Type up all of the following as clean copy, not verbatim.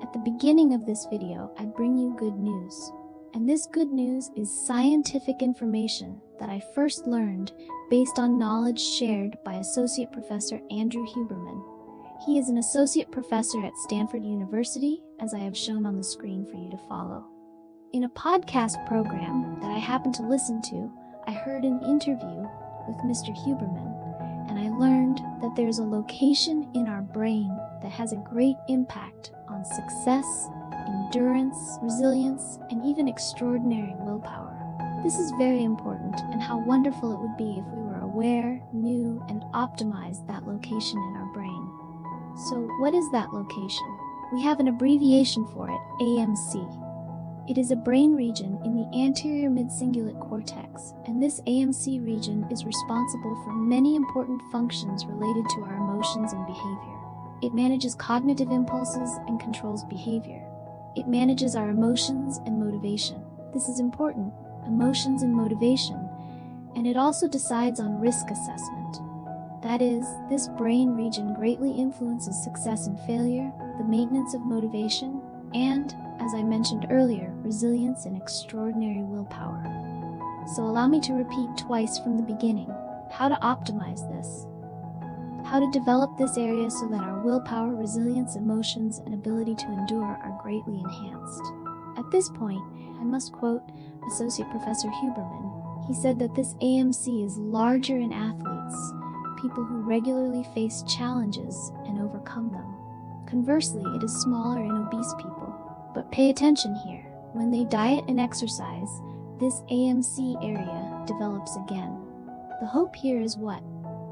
At the beginning of this video, I bring you good news. And this good news is scientific information that I first learned based on knowledge shared by Associate Professor Andrew Huberman. He is an associate professor at Stanford University, as I have shown on the screen for you to follow. In a podcast program that I happened to listen to, I heard an interview with Mr. Huberman, and I learned that there's a location in our brain that has a great impact on success, endurance, resilience, and even extraordinary willpower. This is very important, and how wonderful it would be if we were aware, knew, and optimized that location in our brain. So what is that location? We have an abbreviation for it, AMC. It is a brain region in the anterior midcingulate cortex, and this AMC region is responsible for many important functions related to our emotions and behavior. It manages cognitive impulses and controls behavior. It manages our emotions and motivation. This is important, emotions and motivation, and it also decides on risk assessment. That is, this brain region greatly influences success and failure, the maintenance of motivation, and, as I mentioned earlier, resilience and extraordinary willpower. So allow me to repeat twice from the beginning, how to optimize this. How to develop this area so that our willpower, resilience, emotions, and ability to endure are greatly enhanced. At this point, I must quote Associate Professor Huberman. He said that this AMC is larger in athletes, people who regularly face challenges and overcome them. Conversely, it is smaller in obese people. But pay attention here. When they diet and exercise, this AMC area develops again. The hope here is what?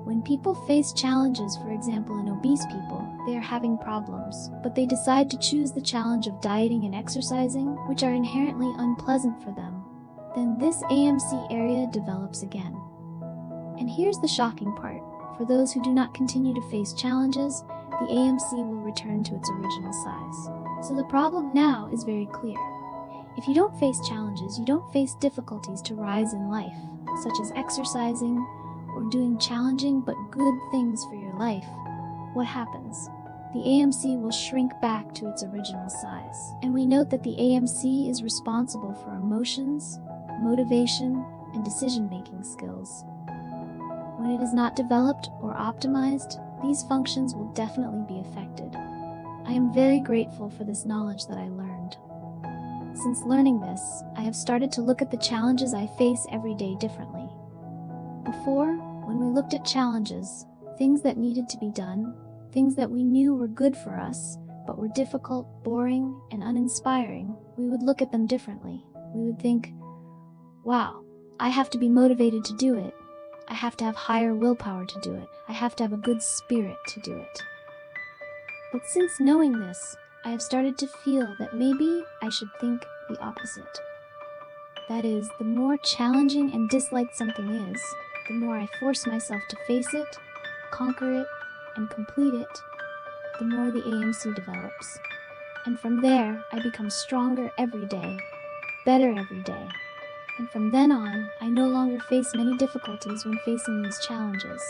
When people face challenges, for example in obese people, they are having problems, but they decide to choose the challenge of dieting and exercising, which are inherently unpleasant for them, then this AMC area develops again. And here's the shocking part. For those who do not continue to face challenges, the AMC will return to its original size. So the problem now is very clear. If you don't face challenges, you don't face difficulties to rise in life, such as exercising or doing challenging but good things for your life, what happens? The AMC will shrink back to its original size. And we note that the AMC is responsible for emotions, motivation, and decision-making skills. When it is not developed or optimized, these functions will definitely be affected. I am very grateful for this knowledge that I learned. Since learning this, I have started to look at the challenges I face every day differently. Before, when we looked at challenges, things that needed to be done, things that we knew were good for us, but were difficult, boring, and uninspiring, we would look at them differently. We would think, wow, I have to be motivated to do it. I have to have higher willpower to do it. I have to have a good spirit to do it. But since knowing this, I have started to feel that maybe I should think the opposite. That is, the more challenging and disliked something is, the more I force myself to face it, conquer it, and complete it, the more the AMC develops. And from there, I become stronger every day, better every day. And from then on, I no longer face many difficulties when facing these challenges.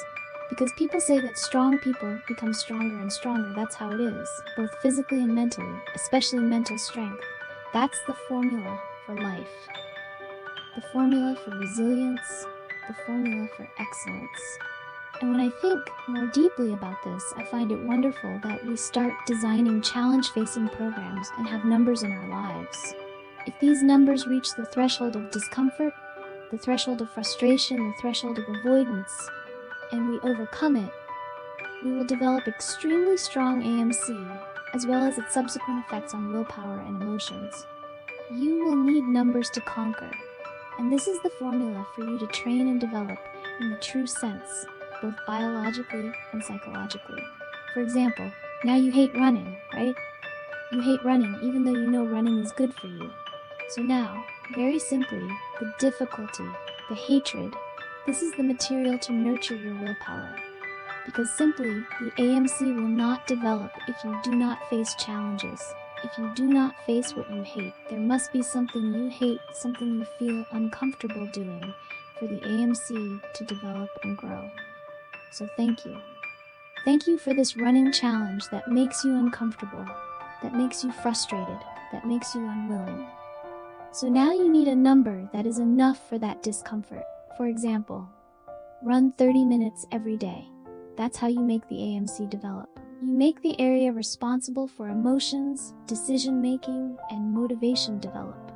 Because people say that strong people become stronger and stronger, that's how it is, both physically and mentally, especially mental strength. That's the formula for life. The formula for resilience, the formula for excellence. And when I think more deeply about this, I find it wonderful that we start designing challenge-facing programs and have numbers in our lives. If these numbers reach the threshold of discomfort, the threshold of frustration, the threshold of avoidance, and we overcome it, we will develop extremely strong AMC, as well as its subsequent effects on willpower and emotions. You will need numbers to conquer, and this is the formula for you to train and develop in the true sense, both biologically and psychologically. For example, now you hate running, right? You hate running even though you know running is good for you. So now, very simply, the difficulty, the hatred, this is the material to nurture your willpower. Because simply, the AMC will not develop if you do not face challenges. If you do not face what you hate, there must be something you hate, something you feel uncomfortable doing for the AMC to develop and grow. So thank you. Thank you for this running challenge that makes you uncomfortable. that makes you frustrated, that makes you unwilling. So now you need a number that is enough for that discomfort. For example, run 30 minutes every day. That's how you make the AMC develop. You make the area responsible for emotions, decision-making, and motivation develop.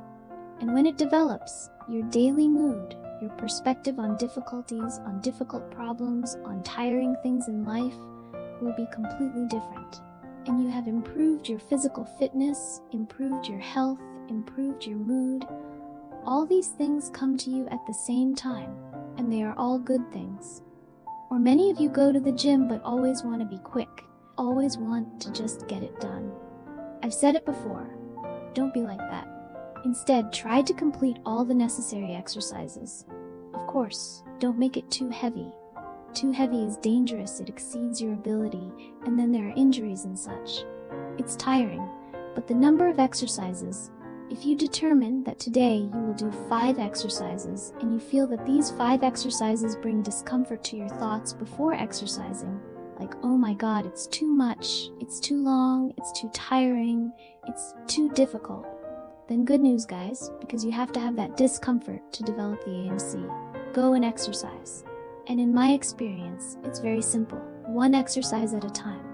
And when it develops, your daily mood, your perspective on difficulties, on difficult problems, on tiring things in life will be completely different. And you have improved your physical fitness, improved your health, improved your mood. All these things come to you at the same time, and they are all good things. Or many of you go to the gym but always want to be quick, always want to just get it done. I've said it before, don't be like that. Instead, try to complete all the necessary exercises. Of course, don't make it too heavy. Too heavy is dangerous, it exceeds your ability, and then there are injuries and such. It's tiring, but the number of exercises, if you determine that today you will do 5 exercises and you feel that these 5 exercises bring discomfort to your thoughts before exercising, like, oh my god, it's too much, it's too long, it's too tiring, it's too difficult, then good news, guys, because you have to have that discomfort to develop the AMC. Go and exercise. And in my experience, it's very simple. 1 exercise at a time.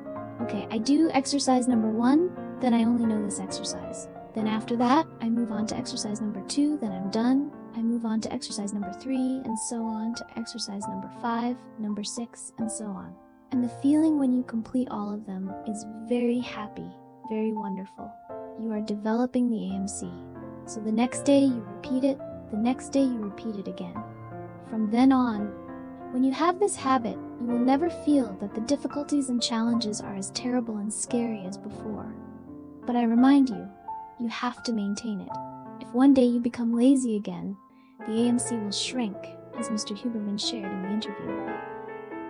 Okay, I do exercise number 1, then I only know this exercise. Then after that, I move on to exercise number 2, then I'm done. I move on to exercise number 3, and so on to exercise number 5, number 6, and so on. And the feeling when you complete all of them is very happy, very wonderful. You are developing the AMC. So the next day you repeat it, the next day you repeat it again. From then on, when you have this habit, you will never feel that the difficulties and challenges are as terrible and scary as before. But I remind you, you have to maintain it. If one day you become lazy again, the AMC will shrink, as Mr. Huberman shared in the interview.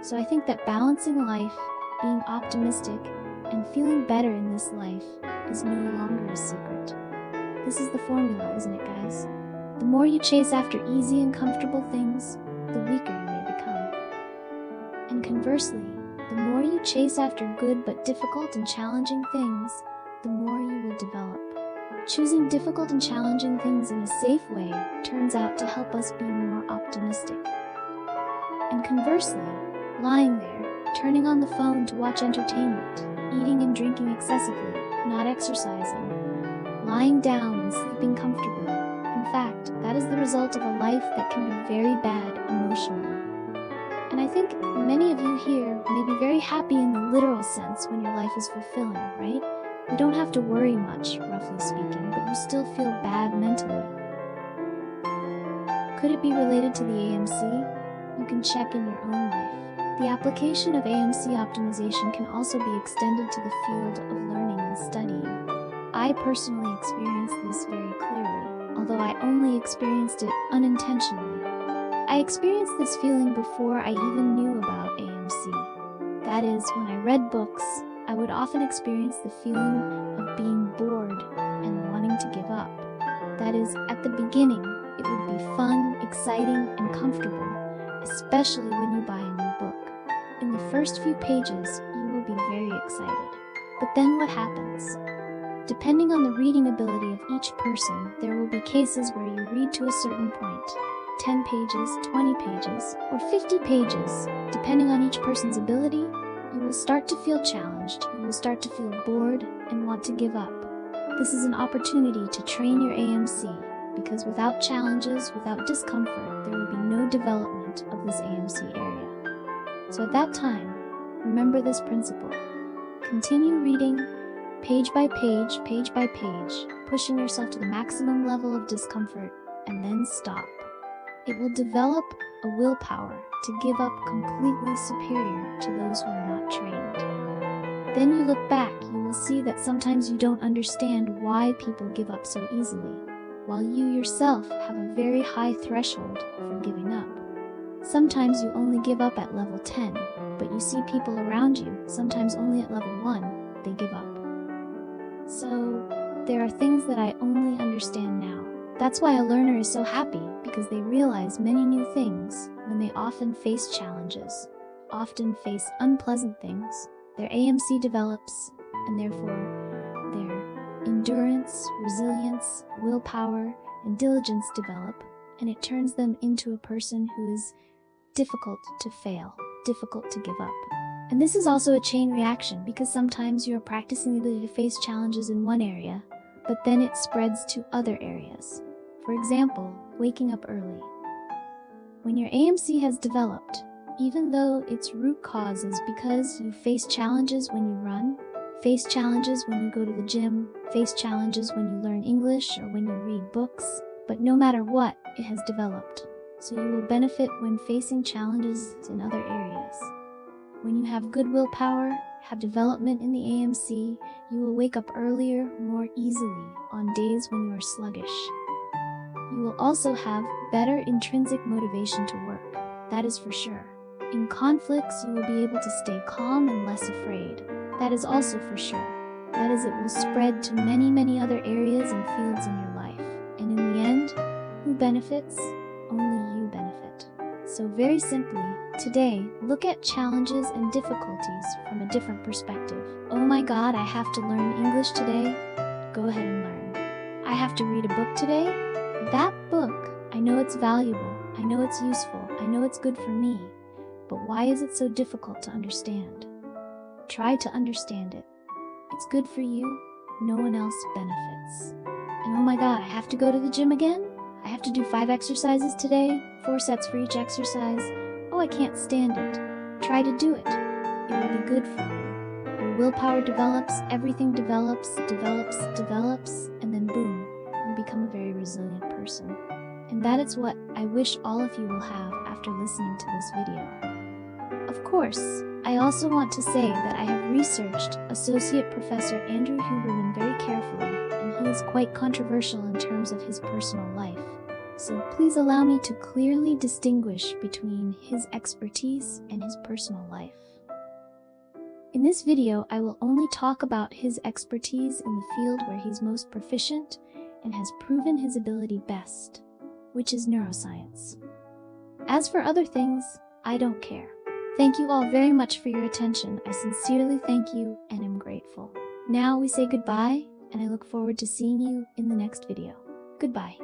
So I think that balancing life, being optimistic, and feeling better in this life is no longer a secret. This is the formula, isn't it, guys? The more you chase after easy and comfortable things, the weaker you may become. And conversely, the more you chase after good but difficult and challenging things, the more you will develop. Choosing difficult and challenging things in a safe way turns out to help us be more optimistic. And conversely, lying there, turning on the phone to watch entertainment, eating and drinking excessively, not exercising, lying down and sleeping comfortably. In fact, that is the result of a life that can be very bad emotionally. And I think many of you here may be very happy in the literal sense when your life is fulfilling, right? You don't have to worry much, roughly speaking, but you still feel bad mentally. Could it be related to the AMC? You can check in your own life. The application of AMC optimization can also be extended to the field of learning and studying. I personally experienced this very clearly, although I only experienced it unintentionally. I experienced this feeling before I even knew about AMC. That is, when I read books, I would often experience the feeling of being bored and wanting to give up. That is, at the beginning, it would be fun, exciting, and comfortable, especially when you buy a new book. In the first few pages, you will be very excited. But then what happens? Depending on the reading ability of each person, there will be cases where you read to a certain point, 10 pages, 20 pages, or 50 pages, depending on each person's ability. You will start to feel challenged, you will start to feel bored and want to give up. This is an opportunity to train your AMC, because without challenges, without discomfort, there will be no development of this AMC area. So at that time, remember this principle. Continue reading, page by page, pushing yourself to the maximum level of discomfort, and then stop. It will develop a willpower to give up completely superior to those who are not trained. Then you look back, you will see that sometimes you don't understand why people give up so easily, while you yourself have a very high threshold for giving up. Sometimes you only give up at level 10, but you see people around you, sometimes only at level 1, they give up. So, there are things that I only understand now. That's why a learner is so happy, because they realize many new things when they often face challenges, often face unpleasant things. Their AMC develops, and therefore, their endurance, resilience, willpower, and diligence develop, and it turns them into a person who is difficult to fail, difficult to give up. And this is also a chain reaction because sometimes you are practicing the ability to face challenges in one area, but then it spreads to other areas. For example, waking up early. When your AMC has developed, even though its root cause is because you face challenges when you run, face challenges when you go to the gym, face challenges when you learn English or when you read books, but no matter what, it has developed. So you will benefit when facing challenges in other areas. When you have good willpower, have development in the AMC, you will wake up earlier more easily on days when you are sluggish. You will also have better intrinsic motivation to work, that is for sure. In conflicts, you will be able to stay calm and less afraid. That is also for sure. That is, it will spread to many other areas and fields in your life. And in the end, who benefits? Only you benefit. So very simply, today, look at challenges and difficulties from a different perspective. Oh my God, I have to learn English today? Go ahead and learn. I have to read a book today? That book, I know it's valuable, I know it's useful, I know it's good for me, but why is it so difficult to understand? Try to understand it. It's good for you, no one else benefits. And oh my God, I have to go to the gym again? I have to do 5 exercises today, 4 sets for each exercise. Oh, I can't stand it. Try to do it. It will be good for you. Your willpower develops, everything develops, and then boom, you become a very resilient person. And that is what I wish all of you will have after listening to this video. Of course, I also want to say that I have researched Associate Professor Andrew Huberman very carefully, and he is quite controversial in terms of his personal life. So please allow me to clearly distinguish between his expertise and his personal life. In this video, I will only talk about his expertise in the field where he's most proficient and has proven his ability best, which is neuroscience. As for other things, I don't care. Thank you all very much for your attention. I sincerely thank you and am grateful. Now we say goodbye, and I look forward to seeing you in the next video. Goodbye.